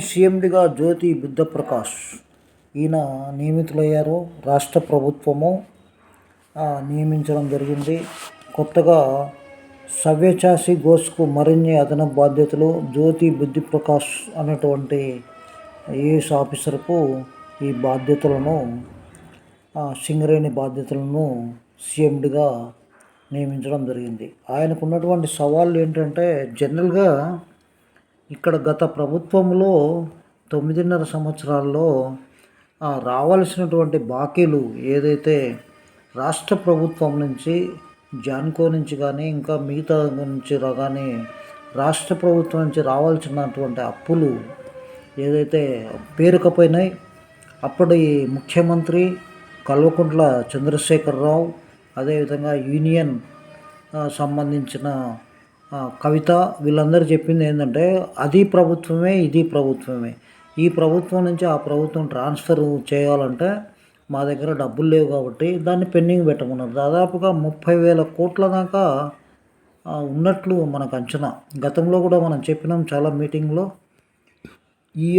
సీఎండిగా జ్యోతి బుద్ధప్రకాష్ ఈయన నియమితులయ్యారు. రాష్ట్ర ప్రభుత్వము నియమించడం జరిగింది. కొత్తగా సవ్యసాచి ఘోష్కు మరిన్ని అదనపు బాధ్యతలు. జ్యోతి బుద్ధప్రకాష్ అనేటువంటి ఐఏఎస్ ఆఫీసర్కు ఈ బాధ్యతలను సింగరేణి బాధ్యతలను సీఎండిగా నియమించడం జరిగింది. ఆయనకు ఉన్నటువంటి సవాళ్ళు ఏంటంటే, జనరల్గా ఇక్కడ గత ప్రభుత్వంలో 9.5 సంవత్సరాల్లో రావాల్సినటువంటి బాకీలు ఏదైతే రాష్ట్ర ప్రభుత్వం నుంచి, జాన్కో నుంచి కానీ ఇంకా మిగతా నుంచి కానీ రాష్ట్ర ప్రభుత్వం నుంచి రావాల్సినటువంటి అప్పులు ఏదైతే పేరుకపోయినాయి, అప్పటి ముఖ్యమంత్రి కల్వకుంట్ల చంద్రశేఖరరావు, అదేవిధంగా యూనియన్ సంబంధించిన కవిత, వీళ్ళందరూ చెప్పింది ఏంటంటే, అది ప్రభుత్వమే ఇది ప్రభుత్వమే, ఈ ప్రభుత్వం నుంచి ఆ ప్రభుత్వం ట్రాన్స్ఫర్ చేయాలంటే మా దగ్గర డబ్బులు లేవు కాబట్టి దాన్ని పెండింగ్ పెట్టమన్నారు. దాదాపుగా 30,000 కోట్ల దాకా ఉన్నట్లు మనకు అంచనా. గతంలో కూడా మనం చెప్పినాం చాలా మీటింగ్లో. ఈ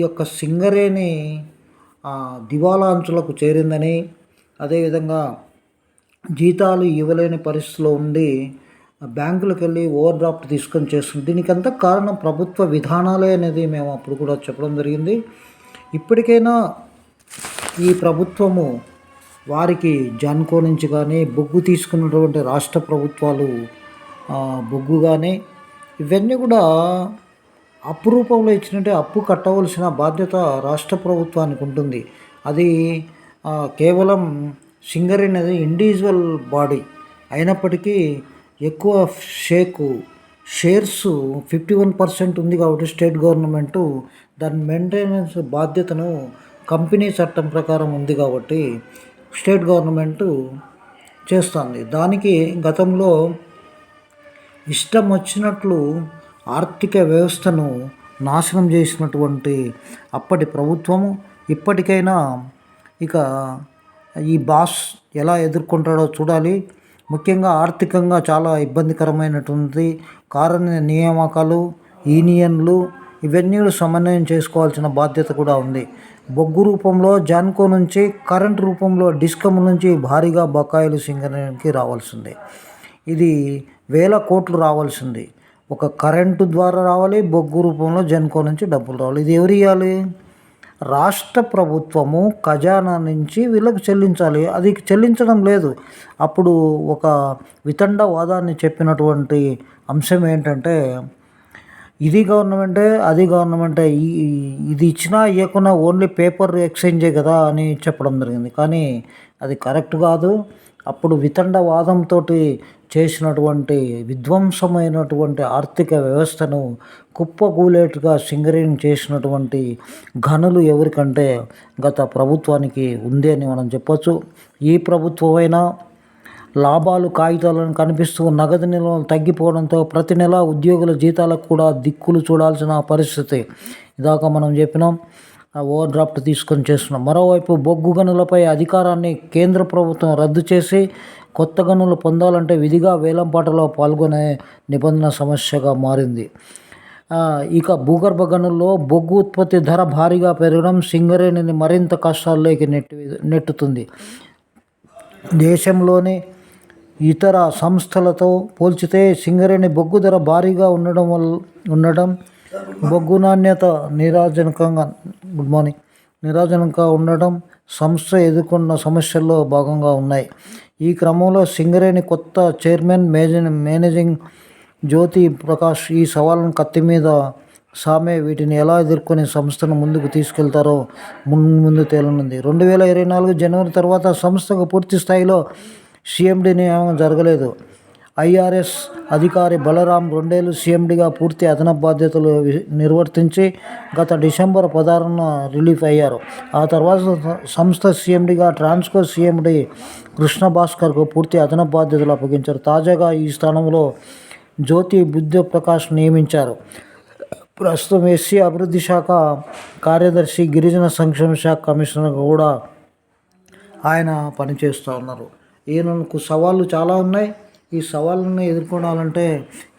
యొక్క సింగరేణి దివాలా అంచులకు చేరిందని, అదేవిధంగా జీతాలు ఇవ్వలేని పరిస్థితిలో ఉండి బ్యాంకులకు వెళ్ళి ఓవర్ డ్రాఫ్ట్ తీసుకొని చేస్తుంది. దీనికంతా కారణం ప్రభుత్వ విధానాలే అనేది మేము అప్పుడు కూడా చెప్పడం జరిగింది. ఇప్పటికైనా ఈ ప్రభుత్వము వారికి జాన్కో నుంచి కానీ బొగ్గు తీసుకున్నటువంటి రాష్ట్ర ప్రభుత్వాలు బొగ్గు కానీ ఇవన్నీ కూడా అప్పు రూపంలో ఇచ్చినట్టే అప్పు కట్టవలసిన బాధ్యత రాష్ట్ర ప్రభుత్వానికి ఉంటుంది. అది కేవలం సింగరేణి అనేది ఇండివిజువల్ బాడీ అయినప్పటికీ ఎక్కువ షేర్స్ 51% ఉంది కాబట్టి స్టేట్ గవర్నమెంటు దాని మెయింటెనెన్స్ బాధ్యతను కంపెనీ చట్టం ప్రకారం ఉంది కాబట్టి స్టేట్ గవర్నమెంటు చేస్తుంది. దానికి గతంలో ఇష్టం వచ్చినట్లు ఆర్థిక వ్యవస్థను నాశనం చేసినటువంటి అప్పటి ప్రభుత్వము ఇప్పటికైనా ఇక ఈ బాస్ ఎలా ఎదుర్కొంటాడో చూడాలి. ముఖ్యంగా ఆర్థికంగా చాలా ఇబ్బందికరమైనటువంటి కారణ నియామకాలు, యూనియన్లు ఇవన్నీ సమన్వయం చేసుకోవాల్సిన బాధ్యత కూడా ఉంది. బొగ్గు రూపంలో జాన్కో నుంచి, కరెంట్ రూపంలో డిస్కమ్ నుంచి భారీగా బకాయిలు సింగరేణికి రావాల్సిందే. ఇది 1,000 కోట్లు రావాల్సింది. ఒక కరెంటు ద్వారా రావాలి, బొగ్గు రూపంలో జాన్కో నుంచి డబ్బులు రావాలి. ఇది ఎవరు ఇవ్వాలి? రాష్ట్ర ప్రభుత్వము ఖజానా నుంచి వీళ్ళకి చెల్లించాలి. అది చెల్లించడం లేదు. అప్పుడు ఒక వితండవాదాన్ని చెప్పినటువంటి అంశం ఏంటంటే, ఇది గవర్నమెంటే అది గవర్నమెంటే, ఇది ఇచ్చినా ఇవ్వకున్నా ఓన్లీ పేపర్ ఎక్స్చేంజే కదా అని చెప్పడం జరిగింది. కానీ అది కరెక్ట్ కాదు. అప్పుడు వితండవాదంతో చేసినటువంటి విధ్వంసమైనటువంటి ఆర్థిక వ్యవస్థను కుప్పకూలేటుగా సింగరేణి చేసినటువంటి ఘనులు ఎవరికంటే గత ప్రభుత్వానికి ఉంది అని మనం చెప్పొచ్చు. ఈ ప్రభుత్వమైనా లాభాలు కాగితాలను కనిపిస్తూ నగదు నిల్వలు తగ్గిపోవడంతో ప్రతి నెల ఉద్యోగుల జీతాలకు కూడా దిక్కులు చూడాల్సిన పరిస్థితి. ఇదాకా మనం చెప్పినాం, ఓవర్ డ్రాఫ్ట్ తీసుకొని చేస్తున్నాం. మరోవైపు బొగ్గు గనులపై అధికారాన్ని కేంద్ర ప్రభుత్వం రద్దు చేసి కొత్త గనులు పొందాలంటే విధిగా వేలంపాటలో పాల్గొనే నిబంధన సమస్యగా మారింది. ఇక భూగర్భ గనుల్లో బొగ్గు ఉత్పత్తి ధర భారీగా పెరగడం సింగరేణిని మరింత కష్టాల్లోకి నెట్టుతుంది. దేశంలోని ఇతర సంస్థలతో పోల్చితే సింగరేణి బొగ్గు ధర భారీగా ఉండడం బొగ్గు నాణ్యత నిరాజనంగా ఉండడం సంస్థ ఎదుర్కొన్న సమస్యల్లో భాగంగా ఉన్నాయి. ఈ క్రమంలో సింగరేణి కొత్త చైర్మన్ మేనేజింగ్ జ్యోతి ప్రకాష్ ఈ సవాళ్ళను కత్తి మీద సామే వీటిని ఎలా ఎదుర్కొని సంస్థను ముందుకు తీసుకెళ్తారో ముందు తేలనుంది. 2024 జనవరి తర్వాత సంస్థకు పూర్తి స్థాయిలో సీఎండీ నియామకం జరగలేదు. ఐఆర్ఎస్ అధికారి బలరాం 2 ఏళ్ళు సీఎండీగా పూర్తి అదనపు బాధ్యతలు నిర్వర్తించి గత డిసెంబర్ 16న రిలీఫ్ అయ్యారు. ఆ తర్వాత సంస్థ సీఎండీగా ట్రాన్స్కో సీఎండీ కృష్ణ భాస్కర్కు పూర్తి అదనపు బాధ్యతలు అప్పగించారు. తాజాగా ఈ స్థానంలో జ్యోతి బుద్ధప్రకాష్ నియమించారు. ప్రస్తుతం ఎస్సీ అభివృద్ధి శాఖ కార్యదర్శి, గిరిజన సంక్షేమ శాఖ కమిషనర్గా కూడా ఆయన పనిచేస్తూ ఉన్నారు. ఈయనకు సవాళ్ళు చాలా ఉన్నాయి. ఈ సవాళ్ళను ఎదుర్కోవాలంటే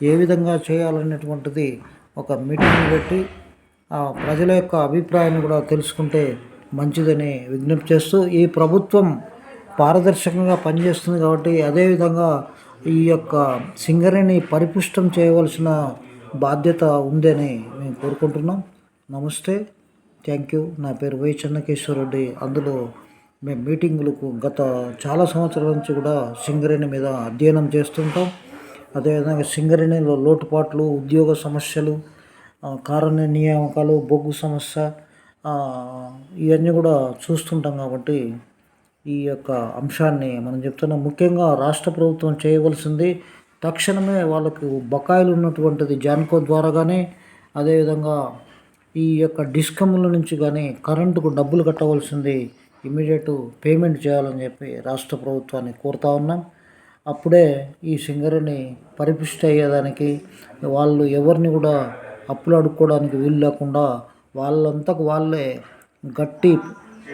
ఏ విధంగా చేయాలనేటువంటిది ఒక మీటింగ్ పెట్టి ప్రజల యొక్క అభిప్రాయాన్ని కూడా తెలుసుకుంటే మంచిదని విజ్ఞప్తి చేస్తూ, ఈ ప్రభుత్వం పారదర్శకంగా పనిచేస్తుంది కాబట్టి అదేవిధంగా ఈ యొక్క సింగరేణి పరిపుష్టం చేయవలసిన బాధ్యత ఉందని మేము కోరుకుంటున్నాం. నమస్తే, థ్యాంక్ యూ. నా పేరు వై చెన్నకేశ్వరరెడ్డి. అందులో మేము మీటింగులకు గత చాలా సంవత్సరాల నుంచి కూడా సింగరేణి మీద అధ్యయనం చేస్తుంటాం. అదేవిధంగా సింగరేణిలో లోటుపాట్లు, ఉద్యోగ సమస్యలు, కారుణ్య నియామకాలు, బొగ్గు సమస్య, ఇవన్నీ కూడా చూస్తుంటాం కాబట్టి ఈ యొక్క అంశాన్ని మనం చెప్తున్నాం. ముఖ్యంగా రాష్ట్ర ప్రభుత్వం చేయవలసింది తక్షణమే వాళ్ళకు బకాయిలు ఉన్నటువంటిది జాన్కో ద్వారా కానీ, అదేవిధంగా ఈ యొక్క డిస్కమ్ల నుంచి కానీ కరెంటుకు డబ్బులు కట్టవలసింది ఇమీడియట్ పేమెంట్ చేయాలని చెప్పి రాష్ట్ర ప్రభుత్వాన్ని కోరుతా ఉన్నాం. అప్పుడే ఈ సింగరేణి పరిపుష్టి అయ్యేదానికి, వాళ్ళు ఎవరిని కూడా అప్పులు అడుక్కోవడానికి వీలు లేకుండా వాళ్ళంతకు వాళ్ళే గట్టి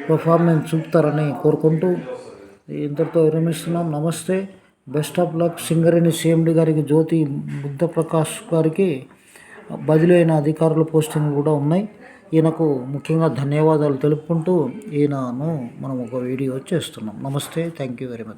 పర్ఫార్మెన్స్ చూపుతారని కోరుకుంటూ ఇంతటితో విరమిస్తున్నాం. నమస్తే, best of luck. Singareni CMD గారికి, జ్యోతి బుద్ధప్రకాష్ గారికి బదిలీ అయిన అధికారుల పోస్టింగ్ కూడా ఉన్నాయి. ఈయనకు ముఖ్యంగా ధన్యవాదాలు తెలుపుకుంటూ ఈయనను మనం ఒక వీడియో చేస్తున్నాం. నమస్తే, థ్యాంక్ యూ వెరీ మచ్.